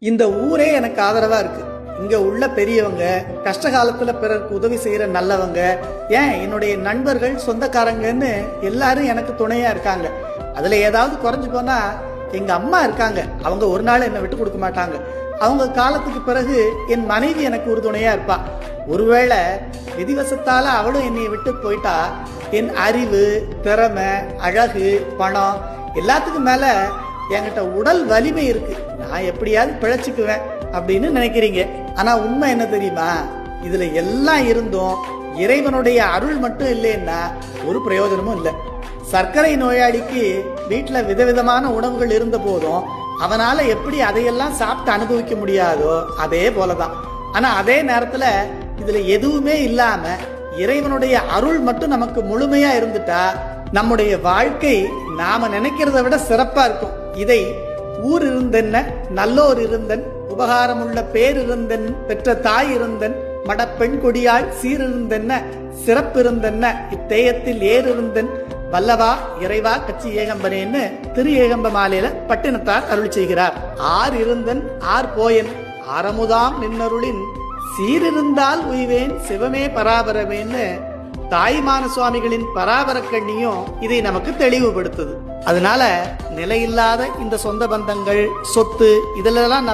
இந்த ஊரே எனக்கு ஆதரவா இருக்கு. இங்க உள்ள பெரியவங்க, கஷ்ட காலத்துல பிறருக்கு உதவி செய்யற நல்லவங்க, ஏன் என்னுடைய நண்பர்கள், சொந்தக்காரங்கன்னு எல்லாரும் எனக்கு துணையா இருக்காங்க. அதுல ஏதாவது குறைஞ்சு போனா எங்க அம்மா இருக்காங்க. அவங்க ஒரு நாள் என்னை விட்டு கொடுக்க மாட்டாங்க. அவங்க காலத்துக்கு பிறகு என் மனைவி எனக்கு உறுதுணையா இருப்பா. ஒருவேளை விதிவசத்தால அவளும் என்னை விட்டு போயிட்டா என் அறிவு, திறமை, அழகு, பணம் எல்லாத்துக்கும் மேல என்கிட்ட உடல் வலிமை இருக்கு, நான் எப்படியாவது பிழைச்சுக்குவேன் அப்படின்னு நினைக்கிறீங்க. ஆனா உண்மை என்ன தெரியுமா? இதுல எல்லாம் இருந்தும் இறைவனுடைய அருள் மட்டும் இல்லைன்னா ஒரு பிரயோஜனமும் இல்லை. சர்க்கரை நோயாளிக்கு வீட்டுல விதவிதமான உணவுகள் இருந்த போதும் அவனால எப்படி அதையெல்லாம் சாப்பிட்டு அனுபவிக்க முடியாதோ அதே போலதான். ஆனா அதே நேரத்துல இதுல எதுவுமே இல்லாம இறைவனுடைய அருள் மட்டும் நமக்கு முழுமையா இருந்துட்டா நம்முடைய வாழ்க்கை நாம நினைக்கிறத விட சிறப்பா இருக்கும். இதை ஊர் இருந்தென்ன, நல்லோர் இருந்தன், உபகாரமுள்ள பேர் இருந்தன், பெற்ற தாய் இருந்தன், மடப்பெண் கொடியாள் சீரிருந்தென்ன, சிறப்பு இருந்தென்ன, இத்தேயத்தில் ஏர் இருந்தன், வல்லவா இறைவா கட்சி ஏகம்பனேன்னு திரு ஏகம்ப மாலையில பட்டினத்தார் அருள் செய்கிறார். ஆர் இருந்தன் ஆர் போயன், ஆரமுதாம் நின்னருளின் சீரிருந்தால் உய்வேன் சிவமே பராபரமேன்னு தாய்மான சுவாமிகளின் பராபர கண்ணியும் இதை நமக்கு தெளிவுபடுத்துது. அதனால நிலையில்லாத இந்த சொந்த பந்தங்கள், சொத்து, இதுல எல்லாம்